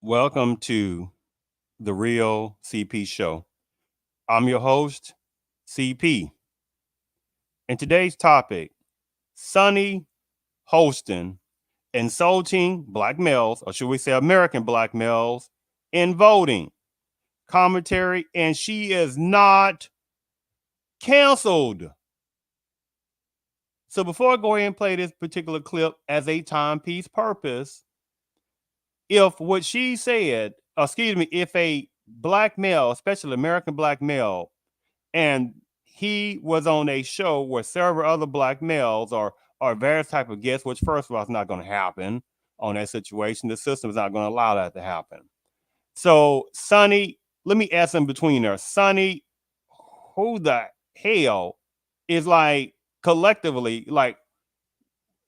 Welcome to the Real CP Show. I'm your host, CP. And today's topic, Sunny Hostin insulting black males, or should we say American black males, in voting. Commentary, and she is not canceled. So before I go ahead and play this particular clip as a timepiece purpose, if what she said, if a black male, especially American black male, and he was on a show where several other black males or various type of guests, which first of all is not going to happen on that situation. The system is not going to allow that to happen. So Sunny, let me ask in between there. Sunny, who the hell is like collectively, like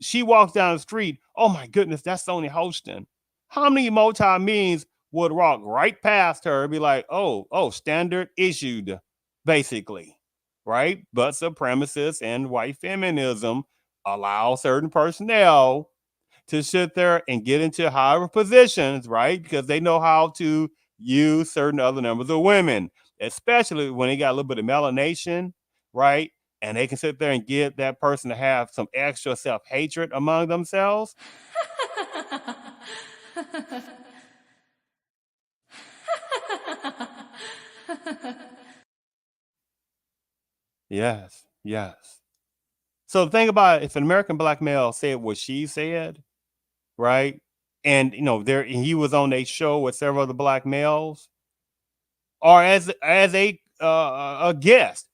she walks down the street, oh my goodness, that's Sunny Hostin. How many multi-millions would walk right past her and be like, oh, standard issued, basically, right? But supremacists and white feminism allow certain personnel to sit there and get into higher positions, right? Because they know how to use certain other numbers of women, especially when they got a little bit of melanation, right? And they can sit there and get that person to have some extra self-hatred among themselves. Yes, yes. So the thing about it, if an American black male said what she said, right? And there he was on a show with several other black males, or as a guest,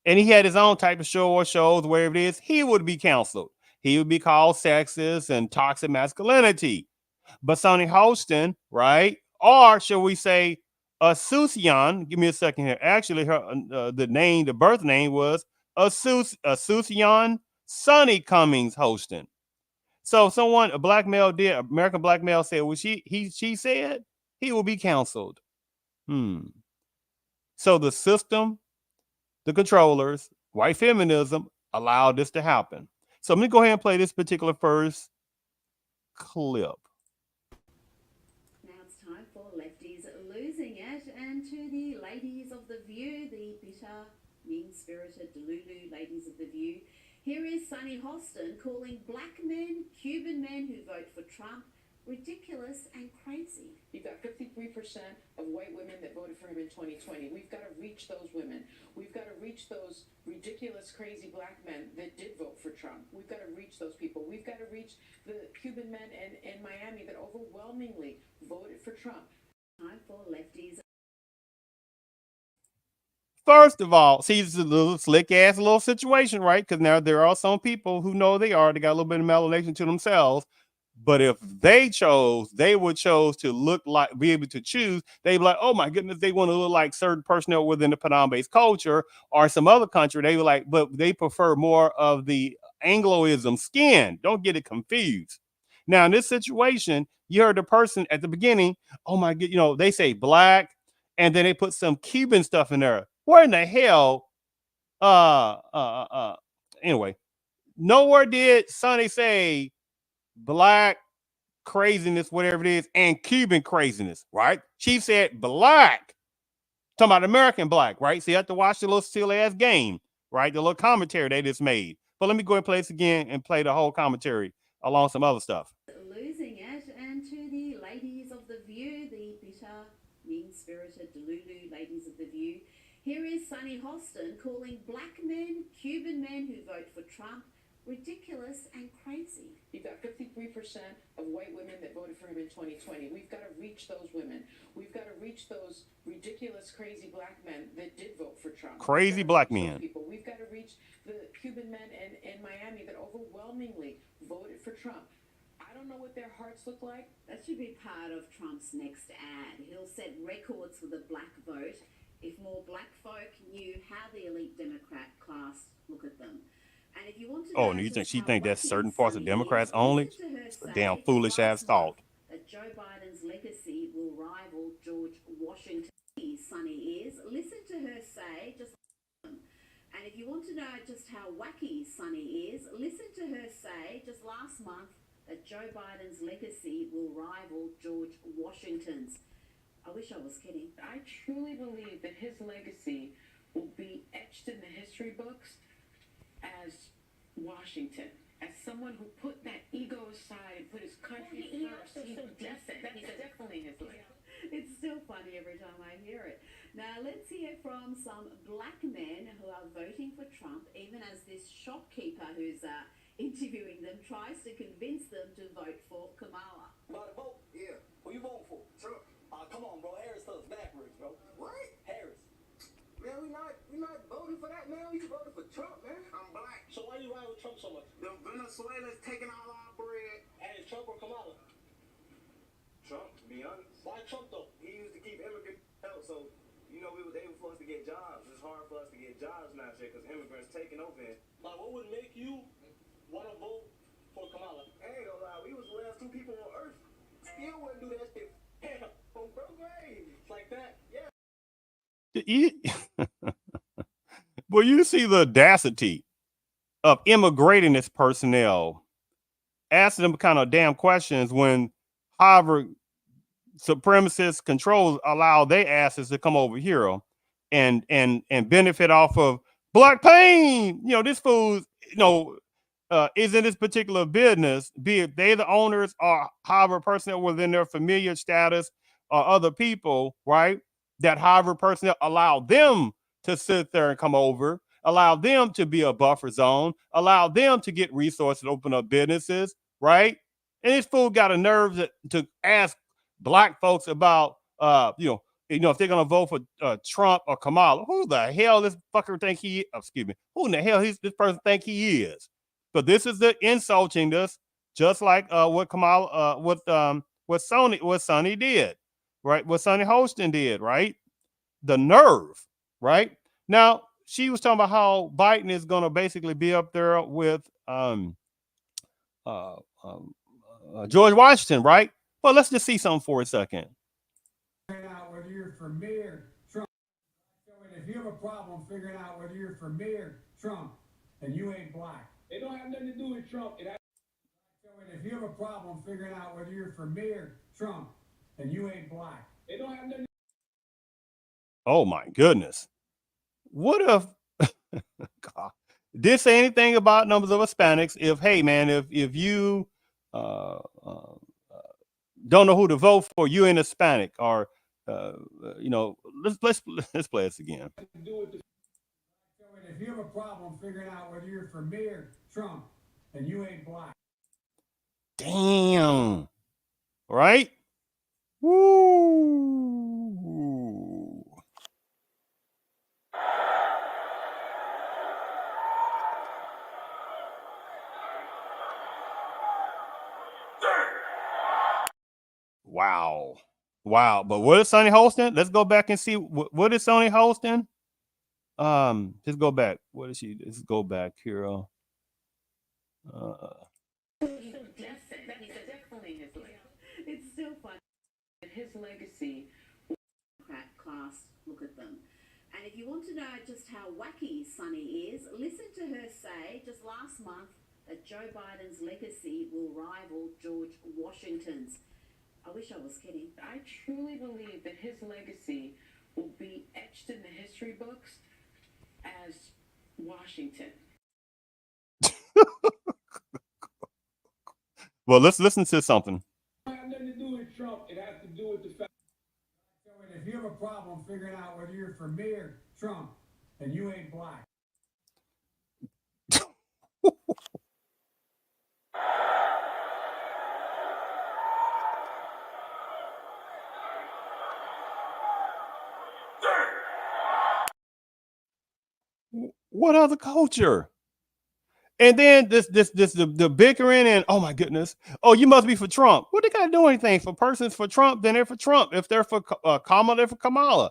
and he had his own type of show or shows, wherever it is, he would be canceled. He would be called sexist and toxic masculinity. But Sunny Hostin, right? Or should we say Asuncion? Give me a second here. Actually, her the birth name was Asuncion Sunny Cummings Hostin. So a black male American black male said what she said, he will be canceled. So the system, the controllers, white feminism allowed this to happen. So I'm gonna go ahead and play this particular first clip. Now it's time for Lefties Losing It, and to the ladies of The View, the bitter, mean-spirited Delulu ladies of The View, here is Sunny Hostin calling black men, Cuban men who vote for Trump, ridiculous and crazy. You've got 53% of white women that voted for him in 2020. We've got to reach those women. We've got to reach those ridiculous, crazy black men that did vote for Trump. We've got to reach those people. We've got to reach the Cuban men in Miami that overwhelmingly voted for Trump. Time for Lefties. First of all, see, it's a little slick ass little situation, right? Because now there are some people who know they got a little bit of melanation to themselves. But if they would chose to look like, be able to choose, they'd be like, oh my goodness, they want to look like certain personnel within the Panama-based culture or some other country. They were like, but they prefer more of the Angloism skin. Don't get it confused. Now, in this situation, you heard the person at the beginning, oh my god, they say black, and then they put some Cuban stuff in there. Where in the hell? Anyway, nowhere did Sunny say black craziness, whatever it is, and Cuban craziness, right? She said black. Talking about American black, right? So you have to watch the little silly ass game, right? The little commentary they just made. But let me go and play this again and play the whole commentary along some other stuff. Losing it, and to the ladies of The View, the bitter, mean-spirited Delulu ladies of The View, here is Sunny Hostin calling black men, Cuban men who vote for Trump, ridiculous and crazy. You've got 53% of white women that voted for him in 2020. We've got to reach those women. We've got to reach those ridiculous, crazy black men that did vote for Trump. Crazy black men. We've got to reach the Cuban men in Miami that overwhelmingly voted for Trump. I don't know what their hearts look like. That should be part of Trump's next ad. He'll set records for the black vote if more black folk knew how the elite Democrat class look at them. And if you want to know Oh, and you think just she how think that's wacky certain parts of Sunny Democrats is, only? listen to her It's a say damn just foolish ass last thought. month that Joe Biden's legacy will rival George Washington. Sunny is. Listen to her say just. And if you want to know just how wacky Sunny is, listen to her say just last month that Joe Biden's legacy will rival George Washington's. I wish I was kidding. I truly believe that his legacy will be etched in the history books as Washington, as someone who put that ego aside and put his country first. That's definitely his legacy. It's still funny every time I hear it. Now let's hear from some black men who are voting for Trump, even as this shopkeeper who's interviewing them tries to convince them to vote for Kamala. About to vote? Yeah. Who you voting for? Trump. Come on, bro. Harris stuff's backwards, bro. What? Harris. Man, we not voting for that, man. We voting for Trump, man. I'm black. So why you riding with Trump so much? The Venezuela's taking all our bread. Hey, Trump or Kamala? Trump, to be honest. Why Trump though? He used to keep immigrants out, so you know they were for us to get jobs. It's hard for us to get jobs now, because immigrants taking over. Like, what would make you want to vote for Kamala? I ain't gonna lie, we was the last two people on Earth. Still wouldn't do that shit. On bro grave. It's like that, yeah. Well, you see the audacity of immigrationist personnel asking them kind of damn questions when Harvard supremacist controls allow their asses to come over here and benefit off of black pain. You know, this fool, is in this particular business, be it they the owners or Harvard personnel within their familiar status or other people, right? That Harvard personnel allow them to sit there and come over, allow them to be a buffer zone, allow them to get resources to open up businesses, right? And this fool got a nerve to ask black folks about, if they're gonna vote for Trump or Kamala. Who the hell this fucker think he? Excuse me. Who in the hell this person think he is? But this is the insulting us, just like what Kamala, what Sunny did, right? What Sunny Hostin did, right? The nerve, right? Now she was talking about how Biden is going to basically be up there with George Washington, right? Well, let's just see something for a second. Out whether you're for me or Trump. So if you have a problem figuring out whether you're for me or Trump, then you ain't black. It don't have nothing to do with Trump. So if you have a problem figuring out whether you're for me or Trump, then you ain't black. It don't have nothing. Oh my goodness! What if God, did say anything about numbers of Hispanics? If hey man, if you don't know who to vote for, you ain't Hispanic, or let's play this again. If you have a problem figuring out whether you're for me or Trump, then you ain't black. Damn. Right? Woo. Wow. But what is Sunny Hostin? Let's go back and see what is Sunny Hostin. Just go back. What is she? Let's go back here. It's still fun. His legacy. Class, look at them. And if you want to know just how wacky Sunny is, listen to her say just last month that Joe Biden's legacy will rival George Washington's. I wish I was kidding. I truly believe that his legacy will be etched in the history books as Washington. Well, let's listen to something. It has nothing to do with Trump. It has to do with the fact. So if you have a problem figuring out whether you're for me or Trump, then you ain't black. What other culture? And then the bickering and oh my goodness, oh you must be for Trump. What they got to do anything for persons for Trump? Then they're for Trump. If they're for Kamala, they're for Kamala.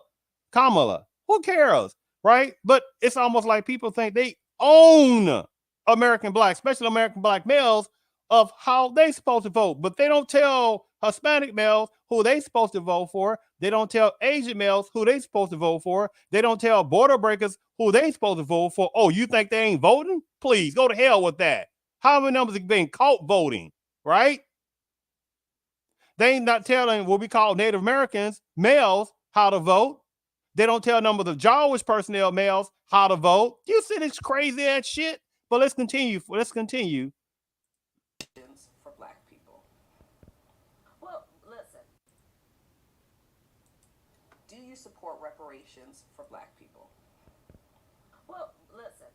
Kamala, who cares, right? But it's almost like people think they own American blacks, especially American black males, of how they supposed to vote. But they don't tell Hispanic males who they supposed to vote for. They don't tell Asian males who they supposed to vote for. They don't tell border breakers who they supposed to vote for. Oh, you think they ain't voting? Please go to hell with that. How many numbers have been caught voting, right? They ain't not telling what we call Native Americans, males, how to vote. They don't tell numbers of Jewish personnel, males, how to vote. You see this crazy ass shit? But let's continue. Let's continue. For black people. Well, listen. Do you support reparations for black people? Well, listen.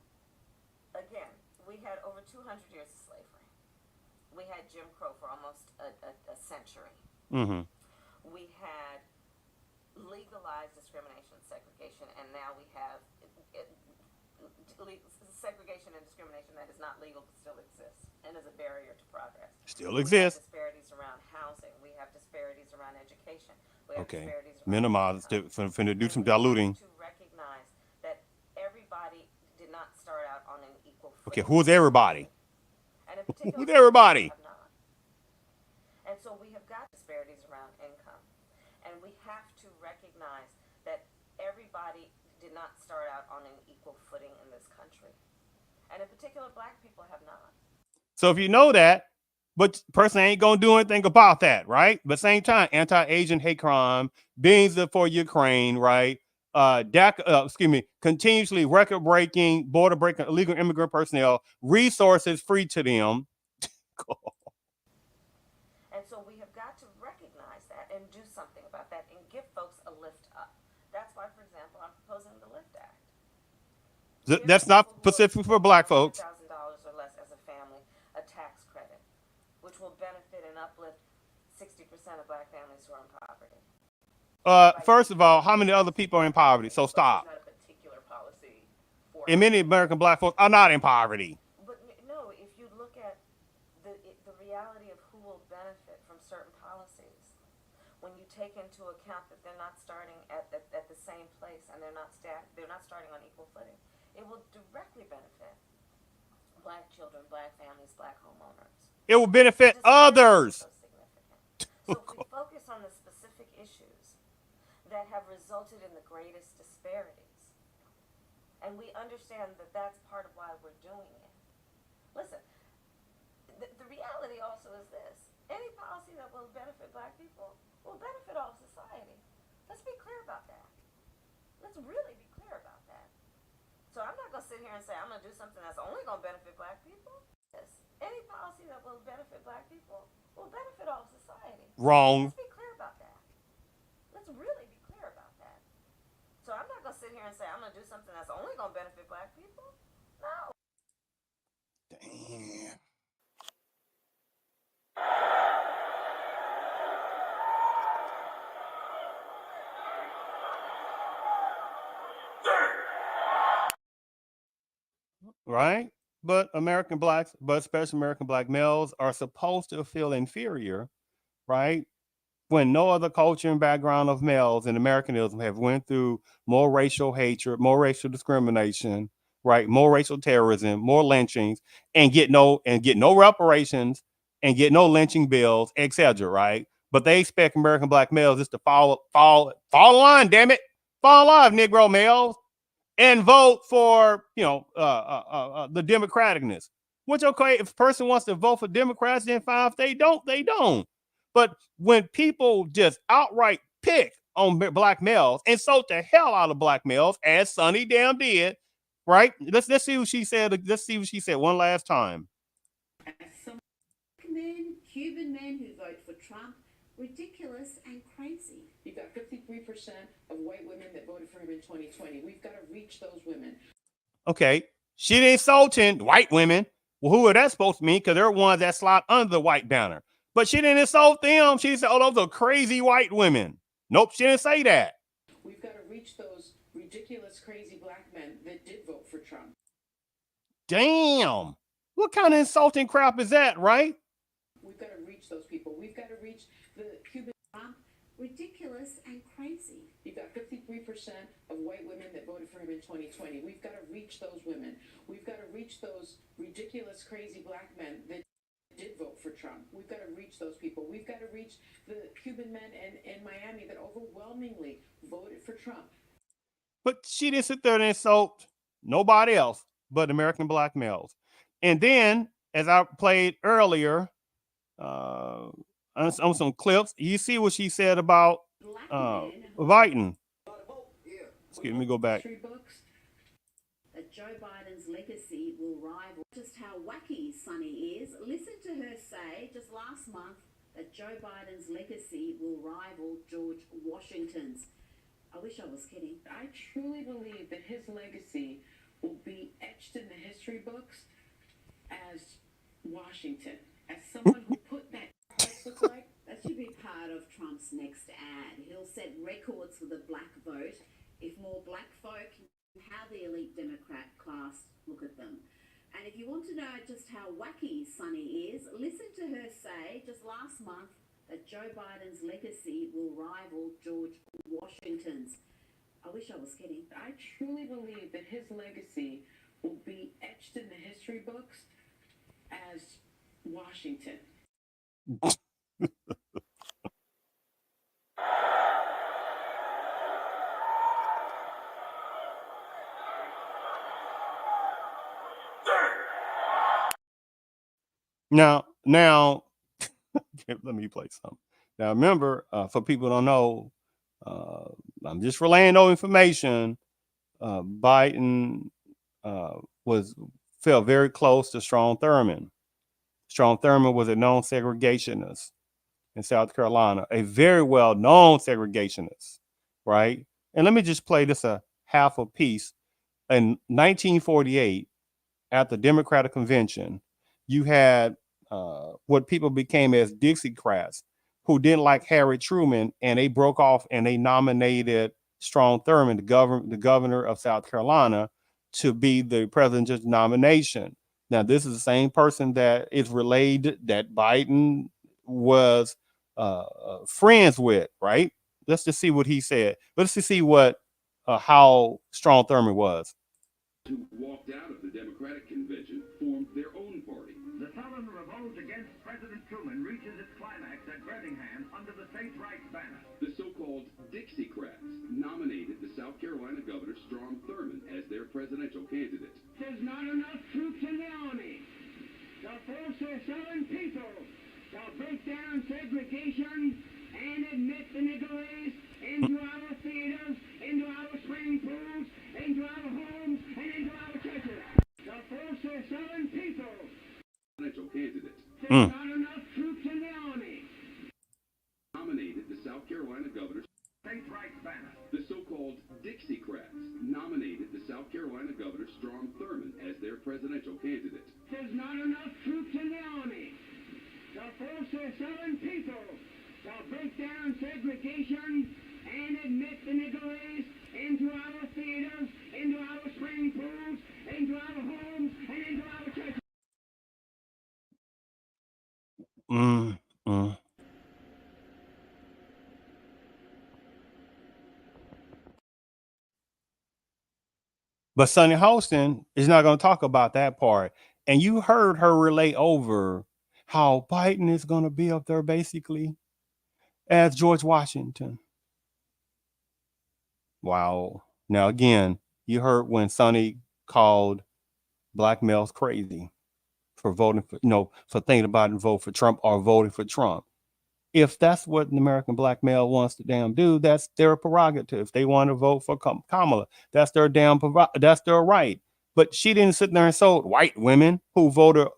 Again, we had over 200 years of slavery. We had Jim Crow for almost a century. Mm-hmm. We had legalized discrimination and segregation, and now we have segregation and discrimination that is not legal but still exists and is a barrier to progress. Still exists. We have disparities around housing. We have disparities around education. We have Okay. disparities around Minimize. Finna do some diluting. to recognize that everybody did not start out on an equal footing. Okay, who's everybody? And in particular, who's everybody? have not. And so we have got disparities around income. And we have to recognize that everybody did not start out on an equal footing in this country. And in particular, black people have not. So if you know that, but person ain't gonna do anything about that, right? But same time, anti-Asian hate crime, beings for Ukraine, right? Continuously record-breaking, border-breaking illegal immigrant personnel, resources free to them. And so we have got to recognize that and do something about that and give folks a lift up. That's why, for example, I'm proposing the LIFT Act. That's not specific for black folks. $1,000 or less as a family, a tax credit, which will benefit and uplift 60% of black families who are in poverty. First of all, how many other people are in poverty? So stop. Not a particular policy for And many American black folks are not in poverty. But no, if you look at the reality of who will benefit from certain policies, when you take into account that they're not starting at the same place and they're not starting on equal footing, it will directly benefit black children, black families, black homeowners. It will benefit others. So if we focus on the specific issues that have resulted in the greatest disparities, and we understand that that's part of why we're doing it. Listen, the reality also is this. Any policy that will benefit black people will benefit all of society. Let's be clear about that. Let's really be clear about that. So I'm not going to sit here and say I'm going to do something that's only going to benefit black people. Yes. Any policy that will benefit black people will benefit all of society. Wrong. Let's be clear about that. Let's really be clear about that. So I'm not going to sit here and say I'm going to do something that's only going to benefit black people. No. Damn. Right? But American blacks, but especially American black males, are supposed to feel inferior, right? When no other culture and background of males in Americanism have went through more racial hatred, more racial discrimination, right? More racial terrorism, more lynchings, and get no reparations and get no lynching bills, etc. Right? But they expect American black males just to fall in line, damn it, fall in line, Negro males, and vote for the democraticness. Which okay, if a person wants to vote for Democrats, then fine. If they don't, they don't. But when people just outright pick on black males, insult the hell out of black males, as Sunny damn did, right? Let's see what she said. Let's see what she said one last time. Some Cuban men who vote for Trump, ridiculous and crazy. You've got 53% of white women that voted for him in 2020. We've got to reach those women. Okay, she didn't insulting white women. Well, who are that supposed to mean? Because they're ones that slide under the white banner. But she didn't insult them. She said, oh, those are crazy white women. Nope, she didn't say that. We've got to reach those ridiculous, crazy black men that did vote for Trump. Damn. What kind of insulting crap is that, right? We've got to reach those people. We've got to reach the Cuban. Ridiculous and crazy. You've got 53% of white women that voted for him in 2020. We've got to reach those women. We've got to reach those ridiculous, crazy black men that did vote for Trump. We've got to reach those people. We've got to reach the Cuban men in Miami that overwhelmingly voted for Trump. But she didn't sit there and insult nobody else but American black males. And then, as I played earlier, on some clips, you see what she said about Biden. Excuse me, go back. That Joe Biden's legacy will rival just how wacky Sunny is. Listen to her say just last month that Joe Biden's legacy will rival George Washington's. I wish I was kidding. I truly believe that his legacy will be etched in the history books as Washington, as someone who put that look like. That should be part of Trump's next ad. He'll set records for the black vote if more black folk how the elite Democrat class look at them. And if you want to know just how wacky Sunny is, listen to her say just last month that Joe Biden's legacy will rival George Washington's. I wish I was kidding. I truly believe that his legacy will be etched in the history books as Washington. Now, let me play something. Now, remember, for people who don't know, I'm just relaying no information. Biden felt very close to Strom Thurmond. Strom Thurmond was a known segregationist in South Carolina, a very well-known segregationist, right? And let me just play this a half a piece. In 1948, at the Democratic Convention, you had what people became as Dixiecrats who didn't like Harry Truman, and they broke off and they nominated Strom Thurmond, the governor of South Carolina, to be the president's nomination. Now, this is the same person that is relayed that Biden was friends with, right? Let's just see what he said. Let's just see what how Strom Thurmond was. Who walked out of the Democratic Convention formed their own party. The Southern revolt against President Truman reaches its climax at Birmingham under the states' rights banner. The so-called Dixiecrats nominated the South Carolina governor Strom Thurmond as their presidential candidate. There's not enough troops in the army to force the Southern people to break down segregation and admit the Negroes into our theaters, into our swimming pools, into our homes, and into our churches. To force the Southern people. Presidential candidate. There's not enough troops in the army. Nominated the South Carolina governor States' rights banner. The so-called Dixiecrats nominated the South Carolina governor Strom Thurmond as their presidential candidate. There's not enough troops in the army to force the Southern people to break down segregation and admit the Negroes into our theaters, into our swimming pools, into our homes, and into our churches. But Sunny Hostin is not going to talk about that part. And you heard her relay over how Biden is going to be up there basically as George Washington. Wow. Now, again, you heard when Sunny called black males crazy for voting for, for thinking about and vote for Trump or voting for Trump. If that's what an American black male wants to damn do, that's their prerogative. If they want to vote for Kamala, that's their that's their right. But she didn't sit there and insult white women who voted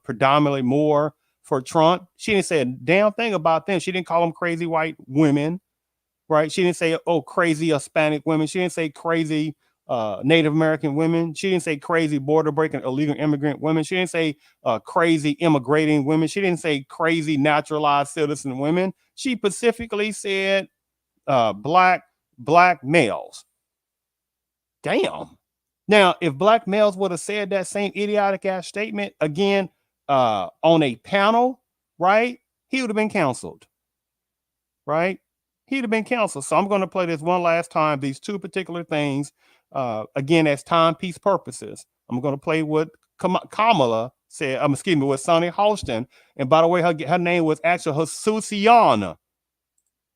predominantly more for Trump. She didn't say a damn thing about them. She didn't call them crazy white women, right? She didn't say, oh, crazy Hispanic women. She didn't say crazy Native American women. She didn't say crazy border breaking illegal immigrant women. She didn't say crazy immigrating women. She didn't say crazy naturalized citizen women. She specifically said black males. Damn. Now, if black males would have said that same idiotic ass statement again on a panel, right, he would have been canceled, right? He'd have been canceled. So I'm going to play this one last time. These two particular things, again, as timepiece purposes. I'm going to play what Kamala said. Excuse me, with Sunny Hostin. And by the way, her name was actually Hasusiana,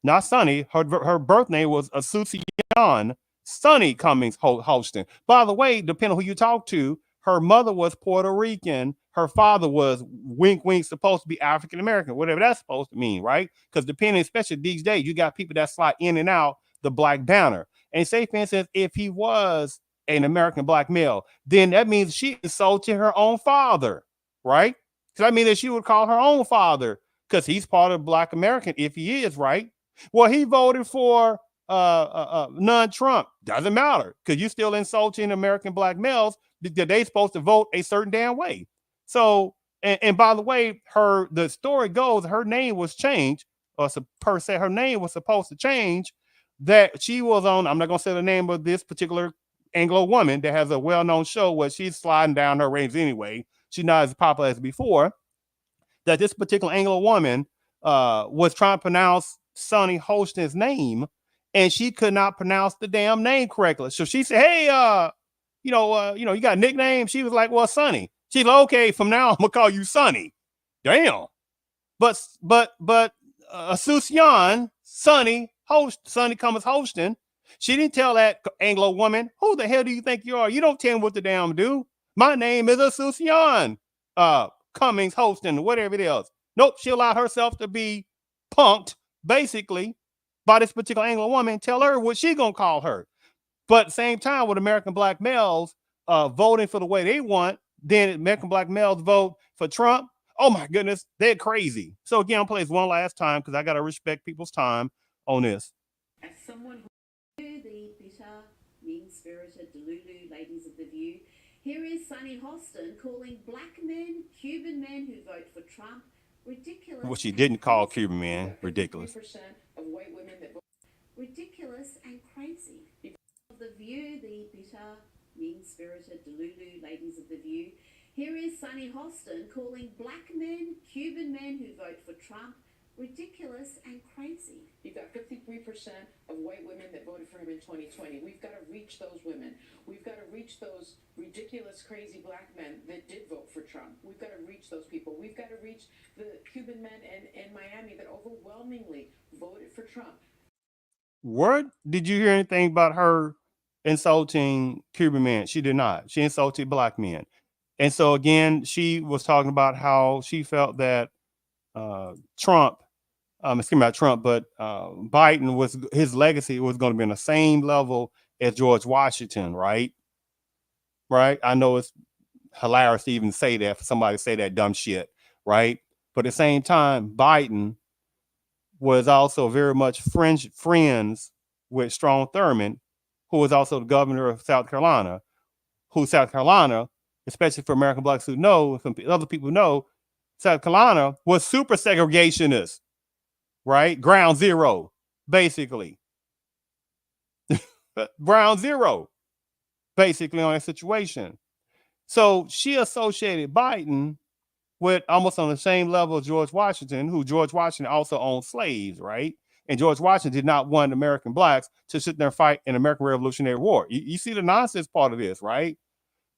not Sunny. Her birth name was Asuncion Sunny Cummings Holston. By the way, depending on who you talk to, her mother was Puerto Rican. Her father was wink wink supposed to be African American, whatever that's supposed to mean, right? Because depending, especially these days, you got people that slide in and out the black banner. And say, for instance, if he was an American black male, then that means she insulted her own father, right? So that means that she would call her own father because he's part of black American if he is, right? Well, he voted for non-Trump. Doesn't matter because you're still insulting American black males that they supposed to vote a certain damn way. So, and by the way, the story goes her name was changed, or per se, her name was supposed to change. That she was on. I'm not gonna say the name of this particular Anglo woman that has a well-known show where she's sliding down her ratings anyway. She's not as popular as before. That this particular Anglo woman was trying to pronounce Sunny Hostin's name, and she could not pronounce the damn name correctly. So she said, "Hey, you got a nickname?" She was like, "Well, Sunny." She's like, "Okay, from now I'm gonna call you Sunny." Damn. But Asuncion Sunny Cummings Hostin, she didn't tell that Anglo woman, "Who the hell do you think you are? You don't tell me what to damn do. My name is Asuncion Cummings Hostin, whatever it is." Nope, she allowed herself to be punked, basically, by this particular Anglo woman. Tell her what she gonna call her. But at the same time, with American black males voting for the way they want, then American black males vote for Trump. Oh my goodness, they're crazy. So again, I'll play this one last time because I gotta respect people's time on this. As someone who the bitter, mean-spirited Delulu ladies of the View, here is Sunny Hostin calling black men, Cuban men who vote for Trump, ridiculous. What she didn't call Cuban man, ridiculous. Of white women that vote ridiculous and crazy. Of the View, the bitter, mean-spirited Delulu ladies of the View, here is Sunny Hostin calling black men, Cuban men who vote for Trump, ridiculous and crazy. You've got 53% of white women that voted for him in 2020. We've got to reach those women. We've got to reach those ridiculous, crazy black men that did vote for Trump. We've got to reach those people. We've got to reach the Cuban men in Miami that overwhelmingly voted for Trump. What? Did you hear anything about her insulting Cuban men? She did not. She insulted black men. And so again, she was talking about how she felt that Trump, excuse me, not Trump, but Biden was his legacy was going to be on the same level as George Washington, right? Right. I know it's hilarious to even say that for somebody to say that dumb shit, right? But at the same time, Biden was also very much friends with Strom Thurmond, who was also the governor of South Carolina, who South Carolina, especially for American blacks who know, from other people who know, South Carolina was super segregationist, right? Ground zero, basically. Ground zero, basically, on that situation. So she associated Biden with almost on the same level as George Washington, who George Washington also owned slaves, right? And George Washington did not want American blacks to sit there and fight in American Revolutionary War. You see the nonsense part of this, right?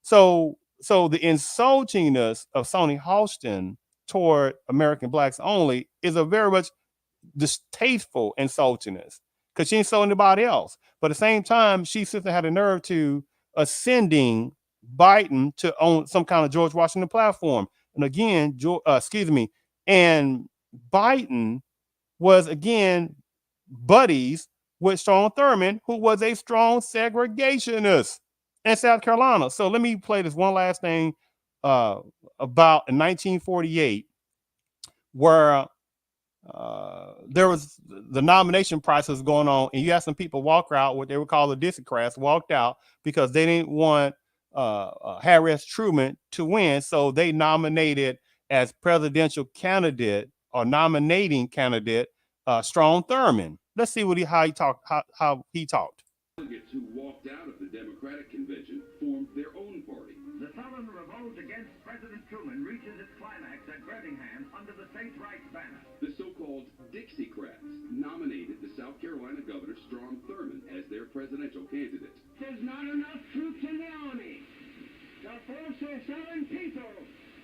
So the insultingness of Sunny Hostin toward American blacks only is a very much distasteful insultingness because she ain't so anybody else. But at the same time, she simply had the nerve to ascending Biden to own some kind of George Washington platform. And again, and Biden was again buddies with Strom Thurmond, who was a strong segregationist in South Carolina. So let me play this one last thing about in 1948, where there was the nomination process going on, and you had some people walk out, what they would call the Dixiecrats, walked out because they didn't want Harry S. Truman to win, so they nominated as presidential candidate or nominating candidate Strom Thurmond. Let's see how he talked. Delegates who walked out of the Democratic convention formed their own party. The Southern revolt against President Truman reaches its climax at Birmingham under the states' rights banner. The so-called Dixiecrats nominated the South Carolina Governor Strom Thurmond as their presidential candidate. There's not enough troops in the army to force the Southern people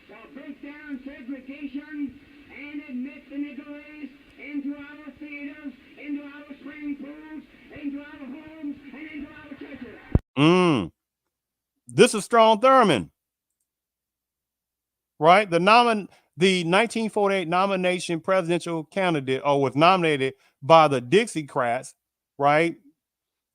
to break down segregation and admit the Negroes into our theaters, into our swimming pools, into our homes, and into our churches. This is Strom Thurmond, right? The 1948 nomination presidential candidate, or was nominated by the Dixiecrats, right?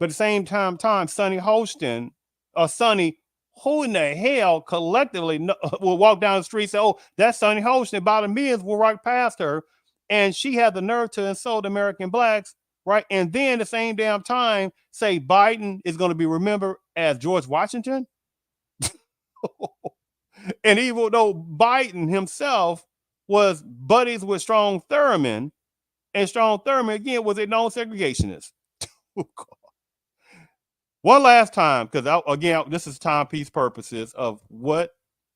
But at the same time, Sunny Hostin, or Sunny, who in the hell collectively will walk down the street and say, oh, that's Sunny Hostin. About a millions will walk past her. And she had the nerve to insult American blacks, right? And then the same damn time say Biden is going to be remembered as George Washington. And even though Biden himself was buddies with Strom Thurmond, and Strom Thurmond, again, was a known segregationist. One last time, because again, this is timepiece purposes of what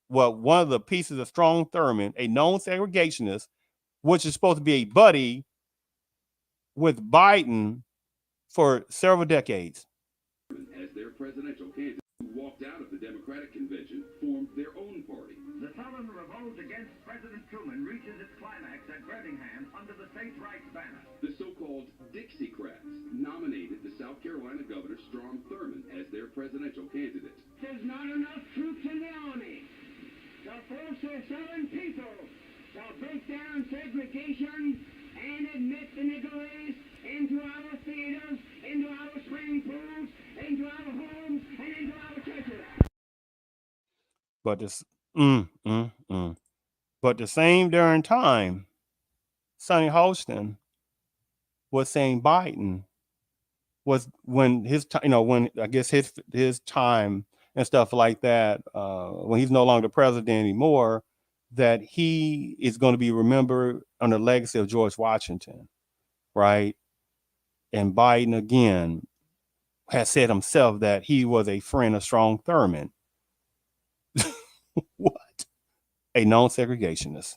one of the pieces of Strom Thurmond, a known segregationist, which is supposed to be a buddy with Biden for several decades. As their presidential candidate, who walked out of the Democratic convention, formed their own party. The Southern revolt against President Truman reaches its climax at Birmingham under the states' rights banner. The so-called Dixiecrats nominated the South Carolina Governor Strom Thurmond as their presidential candidate. There's not enough troops in the army to force the Southern people to break down segregation and admit the Negroes into our theaters, into our swimming pools, into our homes, and into our churches. But this, But the same during time, Sunny Hostin was saying Biden was when when I guess his time and stuff like that, when he's no longer president anymore, that he is going to be remembered on the legacy of George Washington, right? And Biden again has said himself that he was a friend of Strom Thurmond. What? A known segregationist.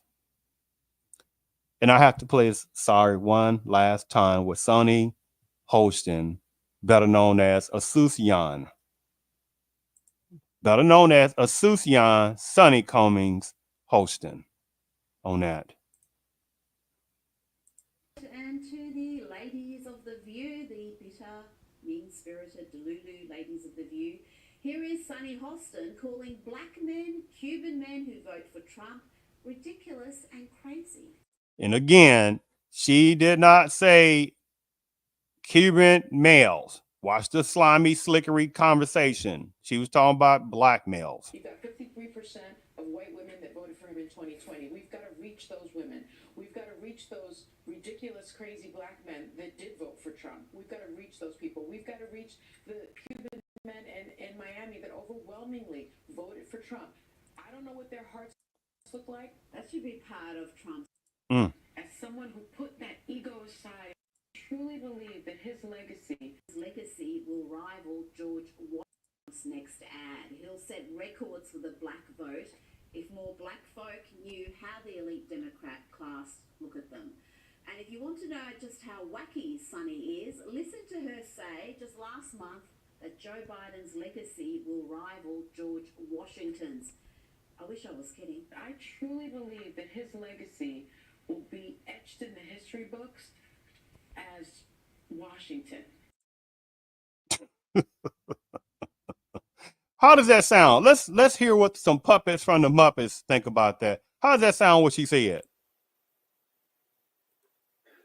And I have to play this sorry one last time with Sunny Hostin, better known as Asuncion. Better known as Asuncion Sunny Cummings Hostin on that. And to the ladies of the View, the bitter, mean-spirited Delulu ladies of the View, here is Sunny Hostin calling black men, Cuban men who vote for Trump, ridiculous and crazy. And again, she did not say Cuban males. Watch the slimy, slickery conversation. She was talking about black males. You've got 53% of white women that voted for him in 2020. We've got to reach those women. We've got to reach those ridiculous, crazy black men that did vote for Trump. We've got to reach those people. We've got to reach the Cuban men in Miami that overwhelmingly voted for Trump. I don't know what their hearts look like. That should be part of Trump's. As someone who put that ego aside, I truly believe that his legacy will rival George Washington's next ad. He'll set records for the black vote if more black folk knew how the elite Democrat class look at them. And if you want to know just how wacky Sunny is, listen to her say just last month that Joe Biden's legacy will rival George Washington's. I wish I was kidding. I truly believe that his legacy will be etched in the history books as Washington. How does that sound? Let's hear what some puppets from the Muppets think about that. How does that sound what she said?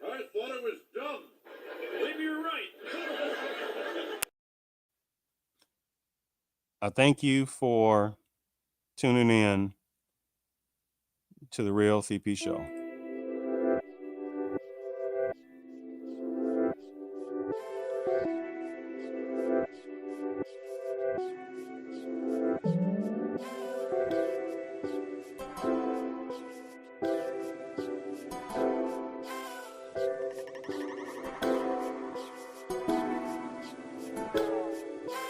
I thought it was dumb. Maybe you're right. I thank you for tuning in to the Real CP Show.